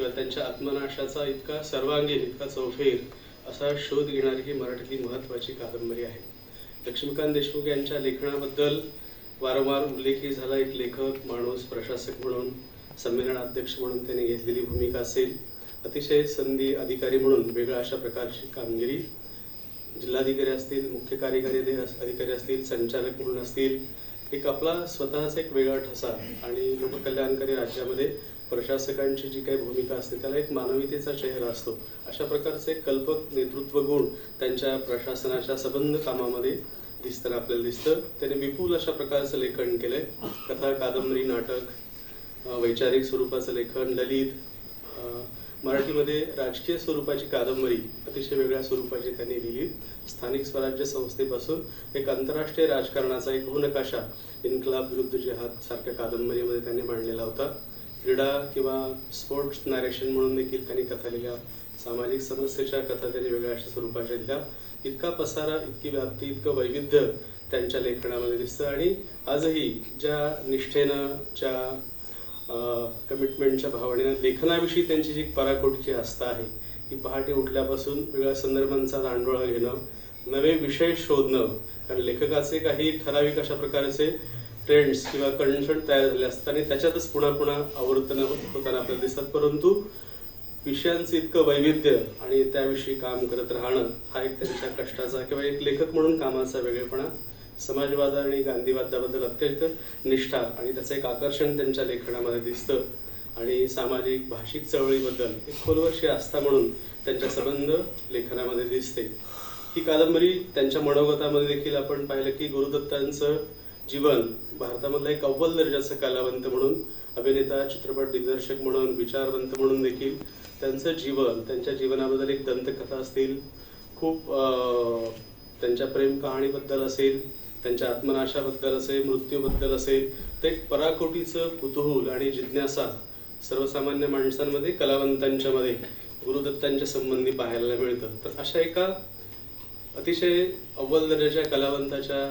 किंवा त्यांच्या आत्मनाशाचा इतका सर्वांगीण, इतका चौफेर असा शोध घेणारी ही मराठीतली महत्त्वाची कादंबरी आहे. लक्ष्मीकांत देशमुख यांच्या लेखनाबद्दल वारंवार उल्लेखही झाला. एक लेखक, माणूस, प्रशासक म्हणून, संमेलनाध्यक्ष म्हणून त्यांनी घेतलेली भूमिका असेल, अतिशय संधी अधिकारी म्हणून वेगळ्या अशा प्रकारची कामगिरी, जिल्हाधिकारी असतील, मुख्य कार्यकारी अधिकारी असतील, संचालक म्हणून असतील, एक आपला स्वतःचा एक वेगळा ठसा आणि लोककल्याणकारी राज्यामध्ये प्रशासकांची जी काही भूमिका असते त्याला एक मानवीयतेचा चेहरा असतो. अशा प्रकारचे कल्पक नेतृत्व गुण त्यांच्या प्रशासनाच्या सबंध कामामध्ये दिसताना आपल्याला दिसतं. त्याने विपुल अशा प्रकारचं लेखन केलंय. कथा, कादंबरी, नाटक, वैचारिक स्वरूपाचं लेखन, ललित, मराठीमध्ये राजकीय स्वरूपाची कादंबरी अतिशय वेगळ्या स्वरूपाची त्यांनी लिहिली. स्थानिक स्वराज्य संस्थेपासून एक आंतरराष्ट्रीय राजकारणाचा एक भूनकाशा इन्कलाब विरुद्ध जिहाद सारख्या कादंबरीमध्ये त्यांनी मांडलेला होता. क्रीडा किंवा स्पोर्ट्स नॅरेशन म्हणून देखील त्यांनी कथा लिहिल्या. सामाजिक समस्येच्या कथा त्यांनी वेगळ्या अशा स्वरूपाच्या लिहिल्या. इतका पसारा, इतकी व्याप्ती, इतकं वैविध्य त्यांच्या लेखनामध्ये दिसतं. आणि आजही ज्या निष्ठेनं, ज्या कमिटमेंटच्या भावनेनं लेखनाविषयी त्यांची जी पराकोटीची आस्था आहे, ही पहाटे उठल्यापासून वेगळ्या संदर्भांचा दांडोळा घेणं, नवे विषय शोधणं, कारण लेखकाचे काही ठराविक अशा प्रकारचे ट्रेंड्स किंवा कन्सेप्ट तयार झाले असतात आणि त्याच्यातच पुन्हा पुन्हा आवर्तनं होताना आपल्याला दिसतात. परंतु विषयांचं इतकं वैविध्य आणि त्याविषयी काम करत राहणं हा एक त्यांच्या कष्टाचा किंवा एक लेखक म्हणून कामाचा वेगळेपणा, समाजवाद आणि गांधीवादाबद्दल अत्यंत निष्ठा आणि त्याचं एक आकर्षण त्यांच्या लेखनामध्ये दिसतं. आणि सामाजिक भाषिक चळवळीबद्दल एक खोलवरची आस्था म्हणून त्यांच्या संबंध लेखनामध्ये दिसते. ही कादंबरी त्यांच्या मनोगतामध्ये देखील आपण पाहिलं की गुरुदत्तांचं जीवन भारतामधलं एक अव्वल दर्जाचं कलावंत म्हणून, अभिनेता, चित्रपट दिग्दर्शक म्हणून, विचारवंत म्हणून देखील त्यांचं जीवन, त्यांच्या जीवनाबद्दल एक दंतकथा असतील, खूप त्यांच्या प्रेम कहाणीबद्दल असेल, त्यांच्या आत्मनाशाबद्दल असेल, मृत्यूबद्दल असेल, तर एक पराकोटीचं कुतूहल आणि जिज्ञासा सर्वसामान्य माणसांमध्ये, कलावंतांच्या मध्ये गुरुदत्तांच्या संबंधी पाहायला मिळतं. तर अशा एका अतिशय अव्वल दर्जाच्या कलावंताच्या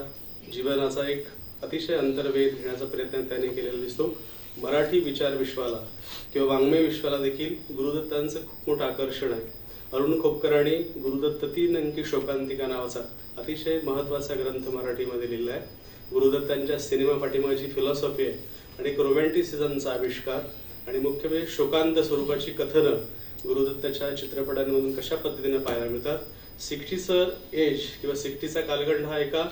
जीवनाचा एक अतिशय अंतर्वेध घेण्याचा प्रयत्न त्याने केलेला दिसतो. मराठी विचार विश्वाला किंवा वाङ्मय विश्वाला देखील गुरुदत्तांचं खूप मोठं आकर्षण आहे. अरुण खोपकरांनी गुरुदत्त 3 अंकी शोकांतिका नावाचा अतिशय महत्त्वाचा ग्रंथ मराठीमध्ये लिहिला आहे. गुरुदत्तांच्या सिनेमा पाठीमागची फिलॉसॉफी आहे आणि एक रोमॅन्टिसिझमचा आविष्कार आणि मुख्य म्हणजे शोकांत स्वरूपाची कथनं गुरुदत्ताच्या चित्रपटांमधून कशा पद्धतीने पाहायला मिळतात. 60चं एज किंवा 60चा कालखंड हा एका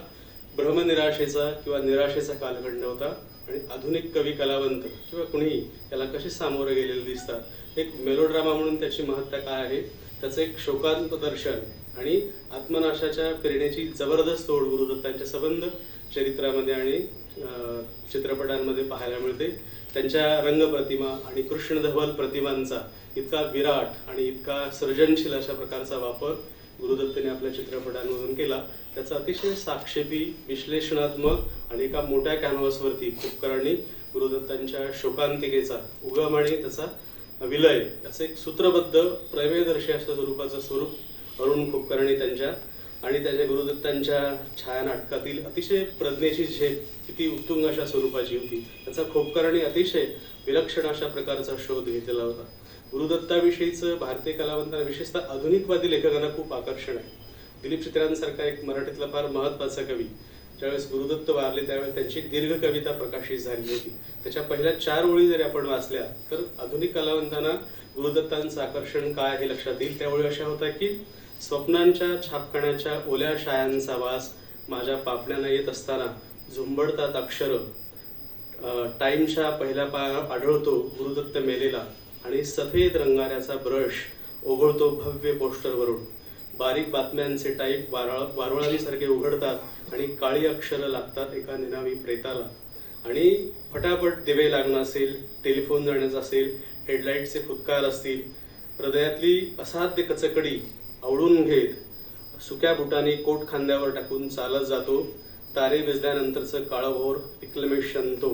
भ्रमनिराशेचा किंवा निराशेचा कालखंड होता आणि आधुनिक कवी, कलावंत किंवा कुणीही याला कसे सामोरे गेलेले दिसतात. एक मेलोड्रामा म्हणून त्याची महत्ता काय आहे, त्याचं एक शोकांत दर्शन आणि आत्मनाशाच्या प्रेरणेची जबरदस्त ओढ गुरुदत्तांच्या संबंध चरित्रामध्ये आणि चित्रपटांमध्ये पाहायला मिळते. त्यांच्या रंगप्रतिमा आणि कृष्णधवल प्रतिमांचा इतका विराट आणि इतका सर्जनशील अशा प्रकारचा वापर गुरुदत्तांनी आपल्या चित्रपटांमधून केला. त्याचा अतिशय साक्षेपी, विश्लेषणात्मक आणि एका मोठ्या कॅनव्हासवरती खोपकरांनी गुरुदत्तांच्या शोकांतिकेचा उगम आणि त्याचा विलय याचं एक सूत्रबद्ध, प्रमेयदर्शी अशा स्वरूपाचं स्वरूप अरुण खोपकरांनी त्यांच्या आणि त्याच्या गुरुदत्तांच्या छायानाटकातील अतिशय प्रज्ञेची झेप किती उत्तुंग अशा स्वरूपाची होती, त्याचा खोपकरांनी अतिशय विलक्षण अशा प्रकारचा शोध घेतलेला होता. गुरुदत्ताविषयीचं भारतीय कलावंतांना, विशेषतः आधुनिकवादी लेखकांना खूप आकर्षण आहे. दिलीप चित्रांसारखा एक मराठीतला फार महत्त्वाचा कवी ज्यावेळेस गुरुदत्त वारले त्यावेळेस त्यांची एक दीर्घ कविता प्रकाशित झाली होती. त्याच्या पहिल्या 4 ओळी जरी आपण वाचल्या तर आधुनिक कलावंतांना गुरुदत्तांचं आकर्षण काय हे लक्षात येईल. त्यावेळी अशा होता की स्वप्नांच्या छापखान्याच्या ओल्या शायांचा वास माझ्या पापण्याला येत असताना झुंबडतात अक्षर, टाइमच्या पहिल्या पानावर आढळतो गुरुदत्त मेलेला आणि सफेद रंगाऱ्याचा ब्रश ओघळतो भव्य पोस्टरवरून. बारीक बातम्यांचे टाईप वारुळांसारखे उघडतात आणि काळी अक्षरं लागतात एका निनावी प्रेताला. आणि फटाफट दिवे लागणं असेल, टेलिफोन जाण्याचं असेल, हेडलाईटचे फुटकार असतील, हृदयातली असाध्य कचकडी आवडून घेत सुक्या बुटाने कोट खांद्यावर टाकून चालत जातो. तारे भिजल्यानंतरचं काळभोर एक्लमेशन तो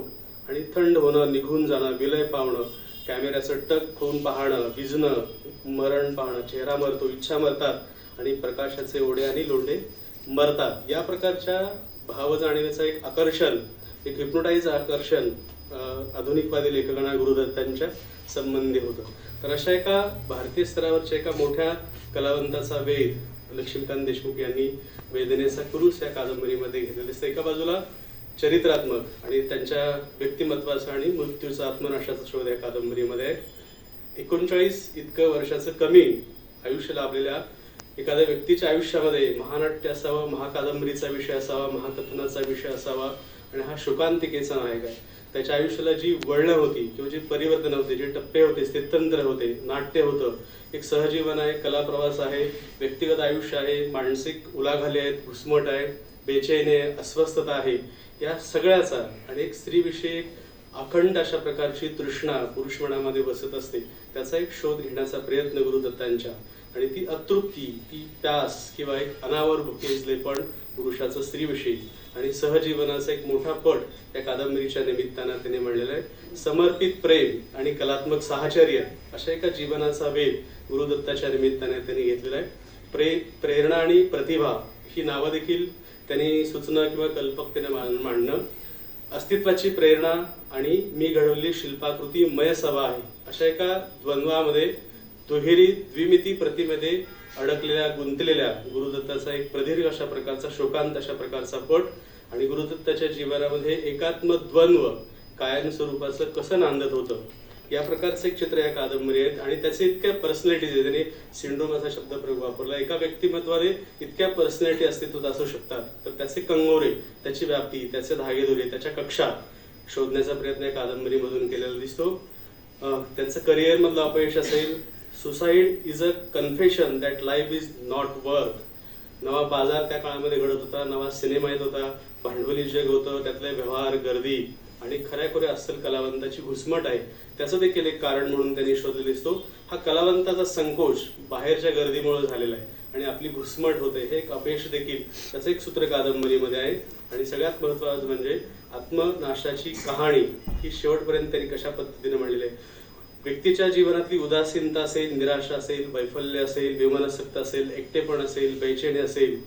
आणि थंड होणं, निघून जाणं, विलय पावणं, कॅमेऱ्याचं टक होऊन पाहणं, विझणं, मरण पाहणं, चेहरा मरतो, इच्छा मरतात आणि प्रकाशाचे ओढे आणि लोंढे मरतात. या प्रकारच्या भावजाणीवेचं एक आकर्षण, एक हिप्नोटाईज आकर्षण आधुनिकवादी लेखकांना गुरुदत्तांच्या संबंधी होतं. तर अशा एका भारतीय स्तरावरच्या एका मोठ्या कलावंताचा वेध लक्ष्मीकांत देशमुख यांनी वेदनेचा क्रूस या कादंबरीमध्ये घेतलेला दिसतं. एका बाजूला चरित्रात्मक आणि त्यांच्या व्यक्तिमत्वाचा आणि मृत्यूचा आत्मनाशाचा शोध या कादंबरीमध्ये आहे. 39 इतकं वर्षाचं कमी आयुष्य लाभलेल्या एखाद्या व्यक्तीच्या आयुष्यामध्ये महानाट्य असावं, महाकादंबरीचा विषय असावा, महाकथनाचा विषय असावा आणि हा शोकांतिकेचा नायक आहे. त्याच्या आयुष्याला जी वळणं होती किंवा जी परिवर्तन होते, जे टप्पे होते, स्थित्यंतर होते, नाट्य होतं, एक सहजीवन आहे, कलाप्रवास आहे, व्यक्तिगत आयुष्य आहे, मानसिक उलाढाले आहेत, घुसमट आहे, बेचैनी आहे, अस्वस्थता आहे, या सगळ्याचा आणि एक स्त्रीविषयी अखंड अशा प्रकारची तृष्णा पुरुष मनामध्ये बसत असते, त्याचा एक शोध घेण्याचा प्रयत्न गुरुदत्तांच्या आणि ती अतृप्ती, ती प्यास किंवा एक अनावर भुकेजलेपण पुरुषाचं स्त्रीविषयी आणि सहजीवनाचा एक मोठा पट या कादंबरीच्या निमित्तानं त्याने म्हणलेला आहे. समर्पित प्रेम आणि कलात्मक साहचर्य अशा एका जीवनाचा वेध गुरुदत्ताच्या निमित्ताने त्यांनी घेतलेला आहे. प्रेरणा आणि प्रतिभा ही नावं देखील त्यांनी सूचना किंवा कल्पकतेने मांडणं, अस्तित्वाची प्रेरणा आणि मी घडवलेली शिल्पाकृती मय सभा आहे अशा एका द्वंद्वामध्ये दुहेरी द्विमिती प्रतिमेमध्ये अडकलेल्या गुंतलेल्या गुरुदत्ताचा एक प्रदीर्घ अशा प्रकारचा शोकांत अशा प्रकारचा पट आणि गुरुदत्ताच्या जीवनामध्ये एकात्म द्वंद्व कायम स्वरूपाचं कसं नांदत होतं या प्रकारचं एक चित्र या कादंबरी आहेत. आणि त्याचे इतक्या पर्सनॅलिटीज आहे, त्याने सिंड्रोम असा शब्दप्रयोग वापरला. एका व्यक्तिमत्वाने इतक्या पर्सनॅलिटी अस्तित्वात असू शकतात, तर त्याचे कंगोरे, त्याची व्याप्ती, त्याचे धागेदोरे, त्याच्या कक्षा शोधण्याचा प्रयत्न या कादंबरीमधून केलेला दिसतो. त्यांचं करिअर मधलं अपयश असेल, suicide is a confession that life is not worth, नवा बाजार त्या काळामध्ये घडत होता, नवा सिनेमा येत होता, भांडवली जग होतं, त्यातले व्यवहार, गर्दी आणि खऱ्याखुऱ्या अस्सल कलावंताची घुसमट आहे, त्याचं देखील एक कारण म्हणून त्यांनी शोधलेला दिसतो. हा कलावंताचा संकोच बाहेरच्या गर्दीमुळे झालेला आहे आणि आपली घुसमट होते, हे एक अपयश देखील त्याचं एक सूत्र कादंबरीमध्ये आहे. आणि सगळ्यात महत्त्वाचं म्हणजे आत्मनाशाची कहाणी ही शेवटपर्यंत त्यांनी कशा पद्धतीने म्हणलेली आहे. व्यक्तीच्या जीवनातली उदासीनता असेल, निराशा असेल, वैफल्य असेल, विमनस्कता असेल, एकटेपण असेल, बेचैनी असेल,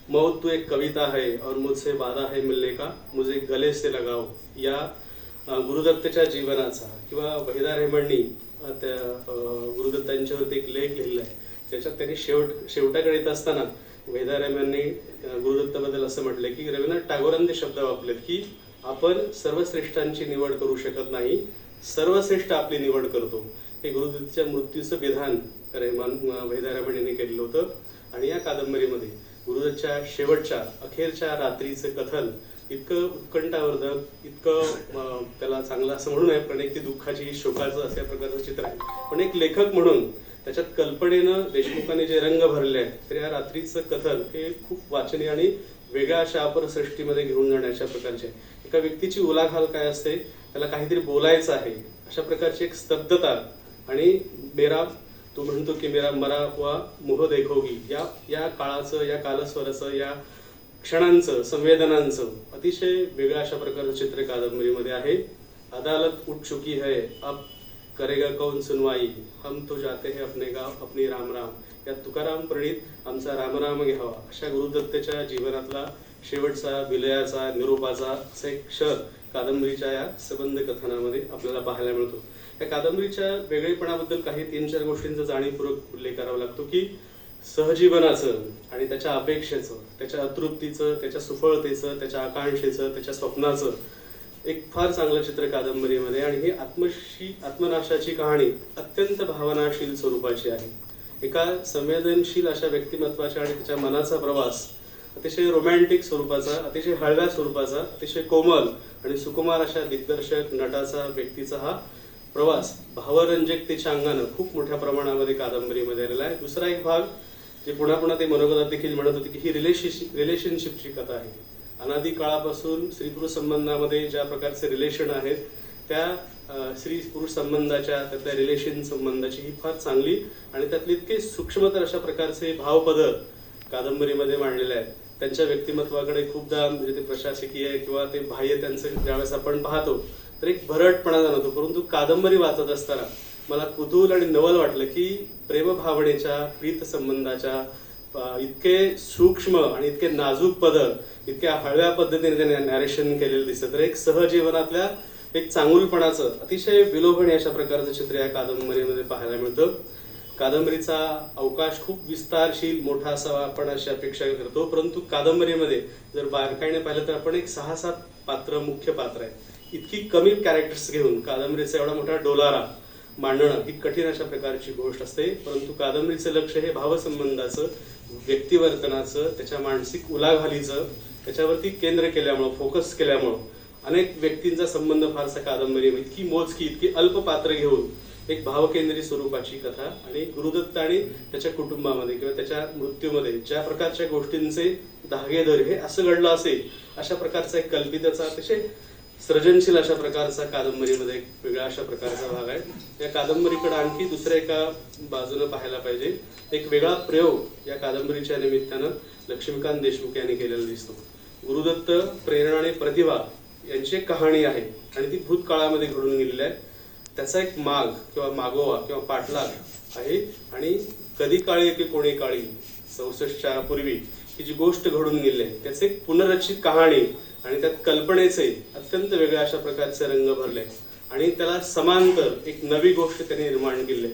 मौत तू एक कविता है और मुझसे वादा है मिलने का, मुझे गले से लगाओ या गुरुदत्तच्या जीवनाचा किंवा वहिदा रेहमाननी त्या गुरुदत्तांच्यावरती एक लेख लिहिलेला आहे, त्याच्यात त्यांनी शेवटाकडे येत असताना वहिदा रेहमाननी गुरुदत्ताबद्दल असं म्हटलंय की रवींद्रनाथ टागोरांनी शब्द वापरलेत की आपण सर्वश्रेष्ठांची निवड करू शकत नाही, सर्वश्रेष्ठ आपली निवड करतो. हे गुरुदत्तच्या मृत्यूचं विधान वहिदा रेहमान यांनी केलेलं होतं. आणि या कादंबरीमध्ये गुरुदत्तच्या शेवटच्या अखेरच्या रात्रीचं कथन इतकं उत्कंठावर्धक, इतकं त्याला चांगलं असं म्हणू नये, पण एक ती दुःखाची, शोकाचं अशा प्रकारचं चित्र आहे. पण एक लेखक म्हणून त्याच्यात कल्पनेनं देशमुखाने जे रंग भरले आहेत, तर या रात्रीचं कथन हे खूप वाचनीय आणि वेगळ्या अशा अपर सृष्टीमध्ये घेऊन जाण्याच्या प्रकारचे. एका व्यक्तीची उलाढाल काय असते, त्याला काहीतरी बोलायचं आहे अशा प्रकारची एक स्तब्धता आणि मेरा तो म्हणतो की मेरा मरा वा मोह देखोगी या काळाचं, या कालस्वराचं, या क्षणांचं, संवेदनांचं अतिशय वेगळ्या अशा प्रकारचं चित्र कादंबरीमध्ये आहे. अदालत उठ चुकी है, अब करेगा कौन सुनवाई, हम तो जाते हैं अपने गाव अपनी राम राम, या तुकाराम प्रणीत आमचा रामराम घ्यावा अशा गुरुदत्तच्या जीवनातला शेवटचा, विलयाचा, निरोपाचा असा एक क्षण कादंबरीच्या या सबंध कथनामध्ये आपल्याला पाहायला मिळतो. या कादंबरीच्या वेगळेपणाबद्दल काही 3-4 गोष्टींचा जाणीवपूर्वक उल्लेख करावा लागतो की सहजीवनाचं आणि त्याच्या अपेक्षेचं, त्याच्या अतृप्तीचं, त्याच्या सुफळतेचं, त्याच्या आकांक्षेचं, त्याच्या स्वप्नाचं एक फार चांगलं चित्र कादंबरीमध्ये. आणि ही आत्मनाशाची कहाणी अत्यंत भावनाशील स्वरूपाची आहे. एका संवेदनशील अशा व्यक्तिमत्वाच्या आणि त्याच्या मनाचा प्रवास अतिशय रोमॅन्टिक स्वरूपाचा, अतिशय हळव्या स्वरूपाचा, अतिशय कोमल आणि सुकुमार अशा दिग्दर्शक नटाचा, व्यक्तीचा हा प्रवास भावरंजकतेच्या अंगानं खूप मोठ्या प्रमाणामध्ये कादंबरीमध्ये आलेला आहे. दुसरा एक भाग जे पुन्हा पुन्हा ते मनोगतात देखील म्हणत होते की ही रिलेशनशिपची कथा आहे. अनादी काळापासून स्त्री पुरुष संबंधामध्ये ज्या प्रकारचे रिलेशन आहेत, त्या स्त्री पुरुष संबंधाच्या, त्यातल्या रिलेशन संबंधाची ही फार चांगली आणि त्यातले इतके सूक्ष्मतर अशा प्रकारचे भावपदर कादंबरीमध्ये मांडलेले आहेत. त्यांच्या व्यक्तिमत्वाकडे खूपदा म्हणजे ते प्रशासकीय किंवा ते बाह्य त्यांचं ज्यावेळेस आपण पाहतो तर एक भरटपणा जाणवतो, परंतु कादंबरी वाचत असताना मला कुतूहल आणि नवल वाटलं की प्रेमभावनेच्या, प्रीत संबंधाच्या इतके सूक्ष्म आणि इतके नाजूक पदर इतक्या हळव्या पद्धतीने त्याने नॅरेशन केलेलं दिसतं. तर एक सहजीवनातल्या एक चांगुलपणाचं अतिशय विलोभनीय अशा प्रकारचं चित्र या कादंबरीमध्ये पाहायला मिळतं. कादंबरीचा अवकाश खूप विस्तारशील मोठा असावा आपण अशी अपेक्षा करतो, परंतु कादंबरीमध्ये जर बारकाईने पाहिलं तर आपण एक 6-7 पात्र मुख्य पात्र आहेत. इतकी कमी कॅरेक्टर्स घेऊन कादंबरीचा एवढा मोठा डोलारा मांडणं ही कठीण अशा प्रकारची गोष्ट असते. परंतु कादंबरीचं लक्ष हे भावसंबंधाचं, व्यक्तिवर्तनाचं, त्याच्या मानसिक उलाढालीचं त्याच्यावरती केंद्र केल्यामुळं, फोकस केल्यामुळं अनेक व्यक्तींचा संबंध फारसा कादंबरी इतकी मोजकी, इतकी अल्प पात्र घेऊन एक भावकेंद्री स्वरूपाची कथा आणि गुरुदत्त आणि त्याच्या कुटुंबामध्ये किंवा त्याच्या मृत्यूमध्ये ज्या प्रकारच्या गोष्टींचे धागेदर हे असं घडलं असेल अशा प्रकारचा एक कल्पिताचा अतिशय सृजनशील अशा प्रकारचा कादंबरीमध्ये एक वेगळा अशा प्रकारचा भाग आहे. या कादंबरीकडे आणखी दुसऱ्या एका बाजूने पाहायला पाहिजे. एक वेगळा प्रयोग या कादंबरीच्या निमित्तानं लक्ष्मीकांत देशमुख यांनी केलेला दिसतो. गुरुदत्त, प्रेरणा आणि प्रतिभा यांची एक कहाणी आहे आणि ती भूतकाळामध्ये घडून गेलेली आहे. त्याचा एक माग किंवा मागोवा किंवा पाठलाग आहे आणि कधी काळी की कोणी काळी 64च्या पूर्वी ही जी गोष्ट घडून गेली आहे त्याचे एक पुनरचित कहाणी आणि त्यात कल्पनेचे अत्यंत वेगळ्या अशा प्रकारचे रंग भरले आणि त्याला समांतर एक नवी गोष्ट त्यांनी निर्माण केली.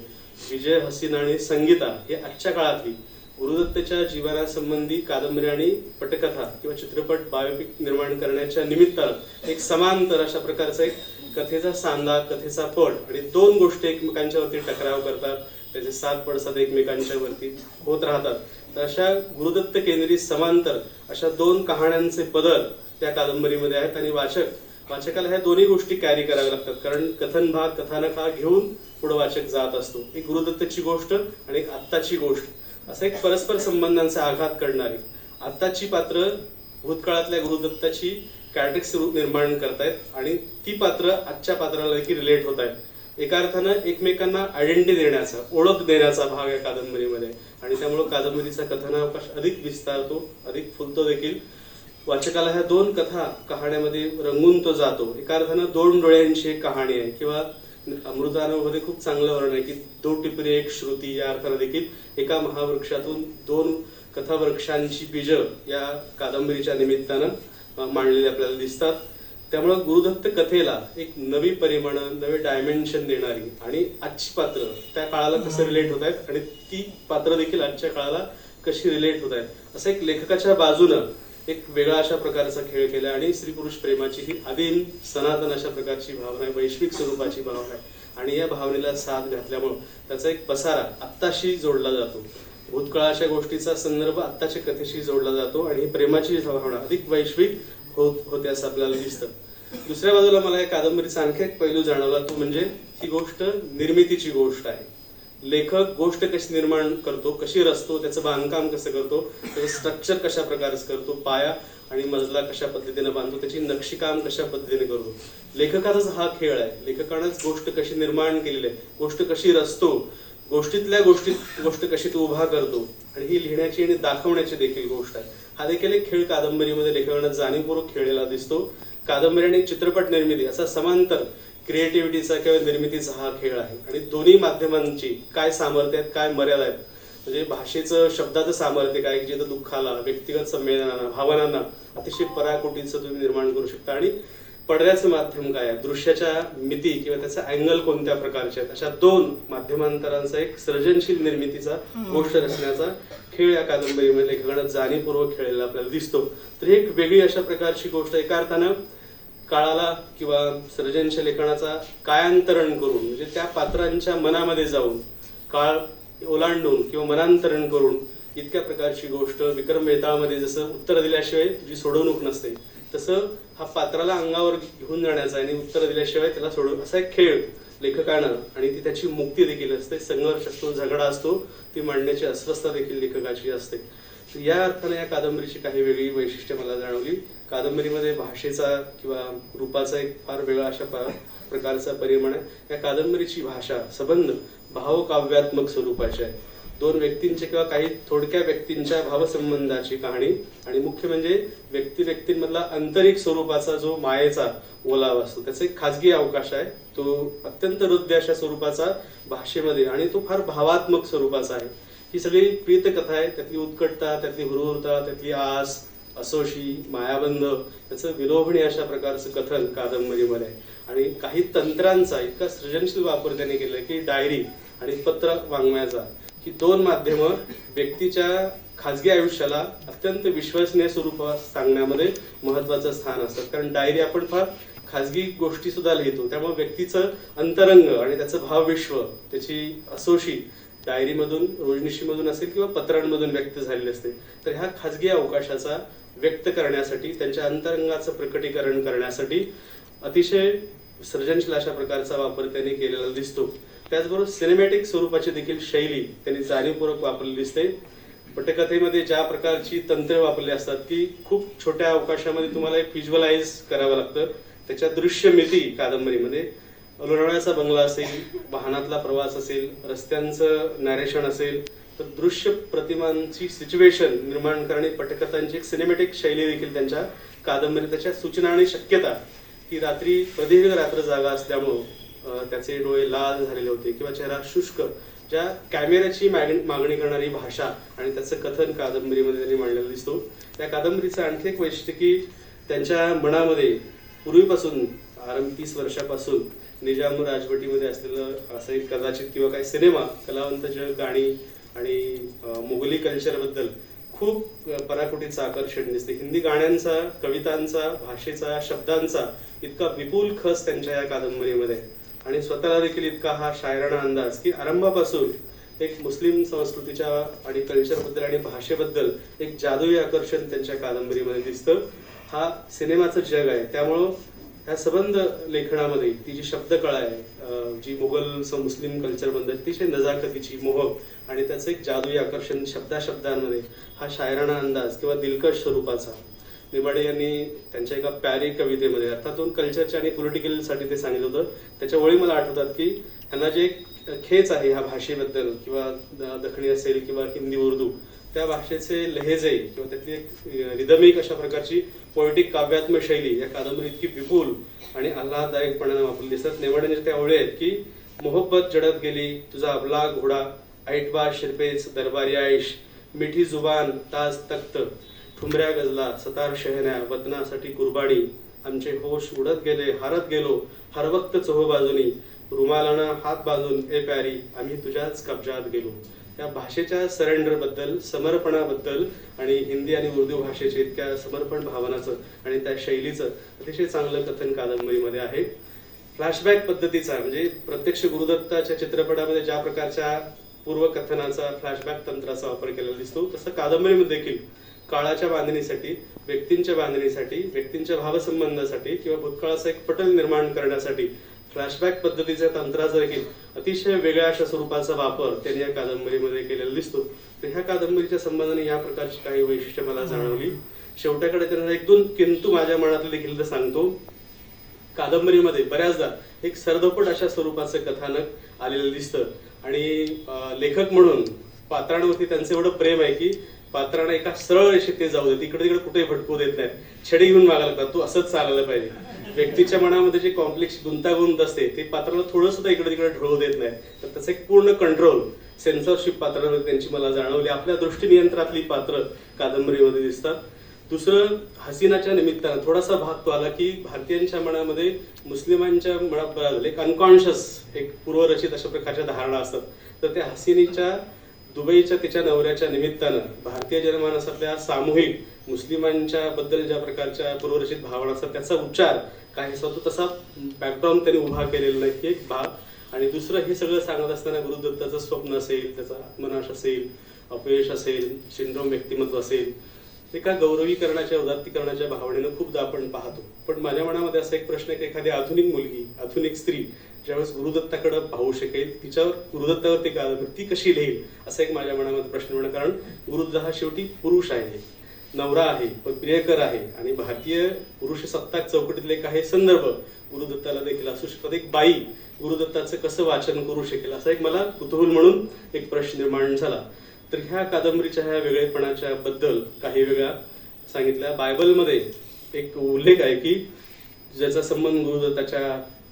विजय, हसीना आणि संगीता हे आजच्या काळातली गुरुदत्तच्या जीवनासंबंधी कादंबरी आणि पटकथा किंवा चित्रपट बायोपिक निर्माण करण्याच्या निमित्तानं एक समांतर अशा प्रकारचा एक कथेचा सांगा, कथेचा पट आणि दोन गोष्टी एकमेकांच्यावरती टकराव करतात, त्याचे 7 पडसाद एकमेकांच्या वरती होत राहतात. तर अशा गुरुदत्त केंद्री समांतर अशा 2 कहाण्यांचे पदर त्या कादंबरीमध्ये आहेत आणि वाचकाला ह्या दोन्ही गोष्टी कॅरी कराव्या लागतात, कारण कथन भाग, कथानक हा घेऊन पुढे वाचक जात असतो. एक गुरुदत्तची गोष्ट आणि एक आत्ताची गोष्ट असं एक परस्पर संबंधांचा आघात करणारी आत्ताची पात्र भूतकाळातल्या गुरुदत्ताची कॅरेक्टर्स निर्माण करतायत आणि ती पात्र आजच्या पात्राला देखील रिलेट होत आहेत. एका अर्थानं एकमेकांना आयडेंटिटी देण्याचा, ओळख देण्याचा भाग या कादंबरीमध्ये आणि त्यामुळे कादंबरीचा कथनावकाश अधिक विस्तारतो, अधिक फुलतो देखील. वाचकाला ह्या 2 कहाण्यामध्ये रंगून तो जातो. एका अर्थानं 2 डोळ्यांची एक कहाणी आहे किंवा अमृतानुभवमध्ये खूप चांगलं वर्णन आहे की 2 टिपरी एक श्रुती या अर्थानं देखील एका महावृक्षातून 2 कथावृक्षांची बीज या कादंबरीच्या निमित्तानं मांडलेली आपल्याला दिसतात. त्यामुळे गुरुदत्त कथेला एक नवी परिमाणं, नवे डायमेन्शन देणारी आणि आजची पात्र त्या काळाला कसं रिलेट होत आहेत आणि ती पात्र देखील आजच्या काळाला कशी रिलेट होत आहेत असं एक लेखकाच्या बाजूनं एक वेगळा अशा प्रकारचा खेळ केला आणि स्त्री पुरुष प्रेमाची ही आदिम सनातन अशा प्रकारची भावना आहे, वैश्विक स्वरूपाची भावना आहे आणि या भावनेला साथ घातल्यामुळं त्याचा एक पसारा आत्ताशी जोडला जातो. भूतकाळाच्या गोष्टीचा संदर्भ आत्ताच्या कथेशी जोडला जातो आणि ही प्रेमाची भावना अधिक वैश्विक होते असं आपल्याला दिसतं. दुसऱ्या बाजूला मला या कादंबरीचा आणखी एक पैलू जाणवला, तो म्हणजे ही गोष्ट निर्मितीची गोष्ट आहे. लेखक गोष्ट कशी निर्माण करतो, कशी रचतो, त्याचं बांधकाम कसं करतो, त्याचं स्ट्रक्चर कशा प्रकारचं करतो, पाया आणि मजला कशा पद्धतीने बांधतो, त्याची नक्षीकाम कशा पद्धतीने करतो. लेखकाचाच हा खेळ आहे. लेखकानंच गोष्ट कशी निर्माण केलेली आहे, गोष्ट कशी रचतो, गोष्टीतल्या गोष्ट कशी तो उभा करतो आणि ही लिहिण्याची आणि दाखवण्याची देखील गोष्ट आहे. हा देखील एक खेळ कादंबरीमध्ये लेखकानं जाणीवपूर्वक खेळलेला दिसतो. कादंबरी आणि चित्रपट निर्मिती असा समांतर क्रिएटिव्हिटीचा किंवा निर्मितीचा हा खेळ आहे आणि दोन्ही माध्यमांची काय सामर्थ्य आहेत, काय मर्यादा आहेत, म्हणजे भाषेचं, शब्दाचं सामर्थ्य काय की जिथं दुःखाला, व्यक्तिगत संवेदनांना, भावनांना अतिशय पराकोटीचं तुम्ही निर्माण करू शकता आणि पडद्याचं माध्यम काय आहे, दृश्याच्या मिती किंवा त्याचा अँगल कोणत्या प्रकारचे आहेत, अशा 2 माध्यमांतरांचा एक सृजनशील निर्मितीचा गोष्ट रचण्याचा खेळ या कादंबरीमध्ये लेखकानं जाणीवपूर्वक खेळलेला आपल्याला दिसतो. तर ही एक वेगळी अशा प्रकारची गोष्ट एका अर्थानं काळाला किंवा सर्जनशील लेखनाचा कायांतरण करून म्हणजे त्या पात्रांच्या मनामध्ये जाऊन काळ ओलांडून किंवा मनांतरण करून इतक्या प्रकारची गोष्ट विक्रम वेताळमध्ये जसं उत्तर दिल्याशिवाय तुझी सोडवणूक नसते तसं हा पात्राला अंगावर घेऊन जाण्याचा आणि उत्तर दिल्याशिवाय त्याला सोडवून असा एक खेळ लेखकानं आणि ती त्याची मुक्ती देखील असते, संघर्ष असतो, झगडा असतो, ती मांडण्याची अस्वस्थता देखील लेखकाची असते. या अर्थाने या कादंबरीची काही वेगळी वैशिष्ट्ये मला जाणवली. कादंबरीमध्ये भाषेचा किंवा रूपाचा एक फार वेगळा अशा प्रकारचा परिमाण आहे. या कादंबरीची भाषा संबंध भावकाव्यात्मक स्वरूपाची आहे. 2 व्यक्तींचे किंवा काही थोडक्या व्यक्तींच्या भावसंबंधाची कहाणी आणि मुख्य म्हणजे व्यक्तींमधला आंतरिक स्वरूपाचा जो मायेचा ओलावा असतो त्याचा एक खाजगी अवकाश आहे. तो अत्यंत हृदय अशा स्वरूपाचा भाषेमध्ये आणि तो फार भावात्मक स्वरूपाचा आहे. ही सगळी प्रीतकथा आहे. त्यातली उत्कटता, त्यातली हुरूरता, त्यातली आस, असोशी, मायाबंध याचं विलोभनीय अशा प्रकारचं कथन कादंबरीमध्ये आहे आणि काही तंत्रांचा इतका सृजनशील वापर त्यांनी केला की डायरी आणि पत्र वाङ्मयाचा ही दोन माध्यमं व्यक्तीच्या खाजगी आयुष्याला अत्यंत विश्वसनीय स्वरूपात सांगण्यामध्ये महत्त्वाचं स्थान असतं. कारण डायरी आपण फार खाजगी गोष्टी सुद्धा लिहितो, त्यामुळे व्यक्तीचं अंतरंग आणि त्याचं भावविश्व, त्याची असोशी डायरीमधून, रोजनिशीमधून असेल किंवा पत्रांमधून व्यक्त झालेली असते. तर ह्या खाजगी अवकाशाचा व्यक्त करण्यासाठी, त्यांच्या अंतरंगाचं प्रकटीकरण करण्यासाठी अतिशय सृजनशील अशा प्रकारचा वापर त्यांनी केलेला दिसतो. त्याचबरोबर सिनेमॅटिक स्वरूपाची देखील शैली त्यांनी जाणीवपूर्वक वापरलेली दिसते. पटकथेमध्ये ज्या प्रकारची तंत्र वापरली असतात की खूप छोट्या अवकाशामध्ये तुम्हाला एक व्हिज्युअलाइज करावं लागतं. त्याच्या दृश्यमिती कादंबरीमध्ये लोणावळ्याचा बंगला असेल, वाहनातला प्रवास असेल, रस्त्यांचं नॅरेशन असेल, तर दृश्य प्रतिमांची सिच्युएशन निर्माण करणे, पटकथांची एक सिनेमॅटिक शैली देखील त्यांच्या कादंबरीत. त्याच्या सूचना आणि शक्यता की रात्री प्रदीर्घ रात्र जागा असल्यामुळं त्याचे डोळे लाल झालेले होते किंवा चेहरा शुष्क, ज्या कॅमेऱ्याची मागणी करणारी भाषा आणि त्याचं कथन कादंबरीमध्ये त्यांनी मांडलेलं दिसतो. त्या कादंबरीचं आणखी एक वैशिष्ट्य की त्यांच्या मनामध्ये पूर्वीपासून 30 वर्षापासून निजाम राजवटीमध्ये असलेलं असं एक कदाचित किंवा काही सिनेमा, कलावंत जग, गाणी आणि मोगली कल्चरबद्दल खूप पराकोटीचं आकर्षण दिसते. हिंदी गाण्यांचा, कवितांचा, भाषेचा, शब्दांचा इतका विपुल खस त्यांच्या या कादंबरीमध्ये आणि स्वतःला देखील इतका हा शायराणा अंदाज की आरंभापासून एक मुस्लिम संस्कृतीच्या आणि कल्चरबद्दल आणि भाषेबद्दल एक जादुई आकर्षण त्यांच्या कादंबरीमध्ये दिसतं. हा सिनेमाचं जग आहे, त्यामुळं ह्या संबंध लेखनामध्ये ती जी शब्दकळा आहे, जी मुघल मुस्लिम कल्चरबद्दल अतिशय नजाकतीची, मोहक आणि त्याचं एक जादुई आकर्षण शब्दांमध्ये हा शायराणा अंदाज किंवा दिलकश स्वरूपाचा. नेमाडे यांनी त्यांच्या एका प्यारी कवितेमध्ये, अर्थात दोन कल्चरच्या आणि पॉलिटिकलसाठी ते सांगितलं होतं, त्याच्या ओळी मला आठवतात की त्यांना जे खेच आहे ह्या भाषेबद्दल किंवा दखणी असेल किंवा हिंदी उर्दू, त्या भाषेचे लहेजे किंवा त्यातली एक रिदमिक अशा प्रकारची पोएटिक काव्यात्मक शैली या कादंबरीत इतकी विपुल आणि आल्हाददायकपणाने वापरली दिसतात. नेमाड्यांच्या त्या ओळी आहेत की मोहब्बत जडत गेली तुझा अबला घोडा, ऐटबा शिरपेच दरबारी आयश, मिठी जुबान ताज तख्त, ठुमऱ्या गजला सतार शहन्या, वतनासाठी कुर्बानी, आमचे होश उडत गेले हारत गेलो हर वक्त चोह बाजूनी, रुमालानं हात बांधून ए प्यारी आम्ही तुझ्याच कब्जात गेलो. या भाषेच्या सरेंडरबद्दल, समर्पणाबद्दल आणि हिंदी आणि उर्दू भाषेचे इतक्या समर्पण भावनाचं आणि त्या शैलीचं अतिशय चांगलं कथन कादंबरीमध्ये आहे. फ्लॅशबॅक पद्धतीचा म्हणजे प्रत्यक्ष गुरुदत्ताच्या चित्रपटामध्ये ज्या प्रकारच्या पूर्वकथनाचा, फ्लॅशबॅक तंत्राचा वापर केलेला दिसतो, तसं कादंबरीमध्ये देखील काळाच्या बांधणीसाठी, व्यक्तींच्या बांधणीसाठी, व्यक्तींच्या भावसंबंधासाठी किंवा भूतकाळाचा एक पटल निर्माण करण्यासाठी फ्लॅशबॅक पद्धतीच्या तंत्राचा देखील अतिशय वेगळ्या अशा स्वरूपाचा वापर त्यांनी या कादंबरीमध्ये केलेला दिसतो. तर ह्या कादंबरीच्या संबंधाने या प्रकारची काही वैशिष्ट्य मला जाणवली. शेवटाकडे त्यांना एक दोन किंतु माझ्या मनातले देखील सांगतो. कादंबरीमध्ये बऱ्याचदा एक सरदोपट अशा स्वरूपाचं कथानक आलेलं दिसतं आणि लेखक म्हणून पात्रांवरती त्यांचं एवढं प्रेम आहे की पात्रांना एका सरळ रेषेत ते जाऊ देत, इकडे तिकडे कुठेही भटकू देत नाही, छडी घेऊन मागायला लागतात, तू असंच चालायला पाहिजे. व्यक्तीच्या मनामध्ये जे कॉम्प्लेक्स गुंतागुंत असते ते पात्राला थोडं सुद्धा इकडे तिकडे ढळू देत नाही. तर त्याचं एक पूर्ण कंट्रोल, सेन्सॉरशिप पात्रांमध्ये त्यांची मला जाणवली. आपल्या दृष्टीनियंत्रणातली पात्र कादंबरीमध्ये दिसतात. दुसरं, हसीनाच्या निमित्तानं थोडासा भाग तो आला की भारतीयांच्या मनामध्ये, मुस्लिमांच्या मनात एक अनकॉन्शियस, एक पूर्वरचित अशा प्रकारच्या धारणा असतात. तर त्या हसीनीच्या दुबईच्या तिच्या नवऱ्याच्या निमित्तानं भारतीय जनमानसातल्या सामूहिक मुस्लिमांच्या बद्दल ज्या प्रकारच्या पूर्वरचित भावना असतात त्याचा उच्चार काहीसा होतो, तसा बॅकग्राऊंड त्यांनी उभा केलेला नाही एक भाग. आणि दुसरं, हे सगळं सांगत असताना गुरुदत्ताचं स्वप्न असेल, त्याचा आत्मनाश असेल, अपयश असेल, सिंड्रोम व्यक्तिमत्व असेल, एका गौरवीकरणाच्या, उदात्तीकरणाच्या भावनेनं खूपदा आपण पाहतो. पण माझ्या मनामध्ये असा एक प्रश्न आहे की एखादी आधुनिक मुलगी, आधुनिक स्त्री ज्यावेळेस गुरुदत्ताकडे पाहू शकेल, तिच्यावर, गुरुदत्तावर ते कादंबरी ती कशी लिहिल, असा एक माझ्या मनामध्ये प्रश्न होणार. कारण गुरुदत्त हा शेवटी पुरुष आहे, नवरा आहे, पण प्रियकर आहे आणि भारतीय पुरुष सत्ताक चौकटीतले काही संदर्भ गुरुदत्ताला देखील असू शकतात. एक बाई गुरुदत्ताचं कसं वाचन करू शकेल, असा एक मला कुतूहल म्हणून एक प्रश्न निर्माण झाला. तर ह्या कादंबरीच्या ह्या वेगळेपणाच्या बद्दल काही वेगळा सांगितल्या. बायबलमध्ये एक उल्लेख आहे की ज्याचा संबंध गुरुदत्ताच्या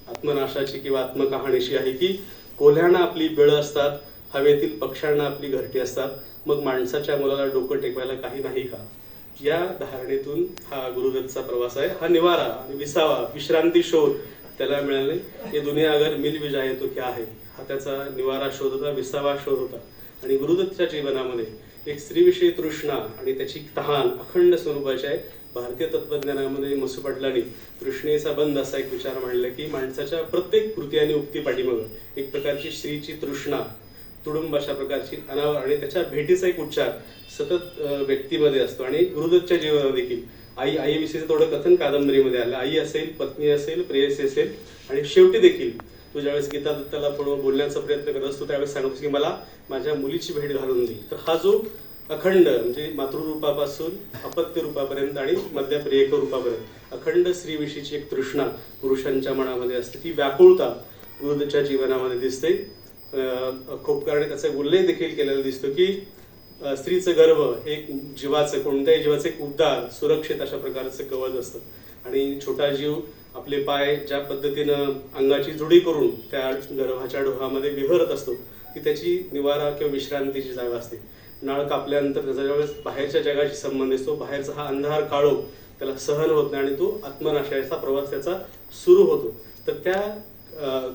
आत्मनाशाची किंवा आत्मकहाणीशी आहे की कोल्ह्यांना आपली बिळं असतात, हवेतील पक्ष्यांना आपली घरटी असतात, मग माणसाच्या मुलाला डोकं टेकवायला काही नाही का. या धारणेतून हा गुरुदत्तचा प्रवास आहे. हा निवारा आणि विसावा, विश्रांती शोध, त्याला मिळाले. ये दुनिया अगर मिल भी जाए तो क्या है, हा त्याचा निवारा शोध होता, विसावा शोध होता. आणि गुरुदत्तच्या जीवनामध्ये एक स्त्रीविषयी तृष्णा आणि त्याची तहान अखंड स्वरूपाची आहे. भारतीय तत्वज्ञानामध्ये मसू पाटलांनी तृष्णेचा बंद असा एक विचार मांडला की माणसाच्या प्रत्येक कृती आणि उक्ती पाठीमागं एक प्रकारची स्त्रीची तृष्णा, तुडुंब अशा प्रकारची अनावर आणि त्याच्या भेटीचा एक उच्चार सतत व्यक्तीमध्ये असतो. आणि गुरुदत्तच्या जीवनामध्ये देखील आईविषयीचं थोडं कथन कादंबरीमध्ये आलं. आई असेल, पत्नी असेल, प्रेयसी असेल आणि शेवटी देखील तू ज्यावेळेस गीता दत्ताला थोडं बोलण्याचा प्रयत्न करत असतो त्यावेळेस सांगतोस की मला माझ्या मुलीची भेट घालून दे. तर हा जो अखंड म्हणजे मातृरूपापासून अपत्य रूपापर्यंत आणि मध्य प्रियक रूपापर्यंत अखंड स्त्रीविषयीची एक तृष्णा पुरुषांच्या मनामध्ये असते, ती व्याकुळता गुरुदत्तच्या जीवनामध्ये दिसते. खोपकराने त्याचा उल्लेख देखील केलेला दिसतो की स्त्रीचं गर्भ हे एक जीवाचं, कोणत्याही जीवाचं एक उबदार सुरक्षित अशा प्रकारचं कवच असतं. आणि छोटा जीव आपले पाय ज्या पद्धतीनं अंगाची जुडी करून त्या गर्भाच्या डोहामध्ये विहरत असतो ती त्याची निवारा किंवा विश्रांतीची जागा असते. नाळ कापल्यानंतर त्याचा ज्यावेळेस बाहेरच्या जगाशी संबंध असतो, बाहेरचा हा अंधार काळोख त्याला सहन होत नाही आणि तो आत्मनाशाचा प्रवास त्याचा सुरू होतो. तर त्या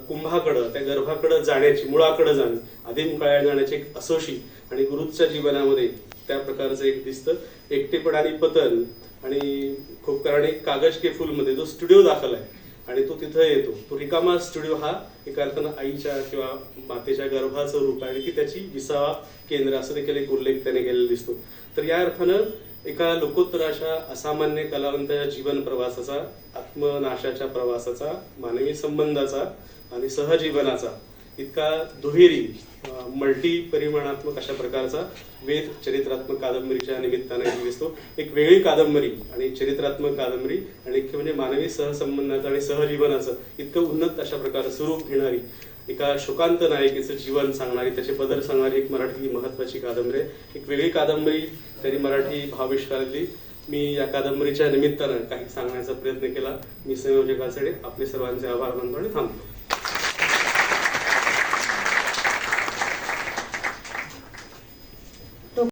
कुंभाकडं, त्या गर्भाकडं जाण्याची, मुळाकडं जाणे, आदिम काळात जाण्याची एक असोशी आणि गुरुच्या जीवनामध्ये त्या प्रकारचं एक दिसतं. एकटेपण आणि पतन आणि खोपकराने कागज के फुलमध्ये जो स्टुडिओ दाखवलाय आणि तो तिथं येतो, तो रिकामा स्टुडिओ हा एका अर्थानं आईच्या किंवा मातेच्या गर्भाचं रूप आहे आणि ती त्याची विसावा केंद्र असं देखील एक उल्लेख त्याने केलेला दिसतो. तर या अर्थानं एका लोकोत्तर अशा असामान्य कलावंताच्या जीवन प्रवासाचा, आत्मनाशाच्या प्रवासाचा, मानवी संबंधाचा आणि सहजीवनाचा इतका दुहेरी मल्टी परिमाणात्मक अशा प्रकारचा वेध चरित्रात्मक कादंबरीच्या निमित्ताने दिसतो. एक वेगळी कादंबरी आणि चरित्रात्मक कादंबरी आणि एक म्हणजे मानवी सहसंबंधाचं आणि सहजीवनाचं इतकं उन्नत अशा प्रकारचं स्वरूप घेणारी, एका शोकांत नायिकेचं जीवन सांगणारी, त्याचे पदर सांगणारी एक मराठी महत्वाची कादंबरी आहे. एक वेगळी कादंबरी त्यांनी मराठी भावाविष्कारातली. मी या कादंबरीच्या निमित्तानं काही सांगण्याचा प्रयत्न केला. मी संयोजकाकडे आपले सर्वांचे आभार मानतो आणि थांबतो.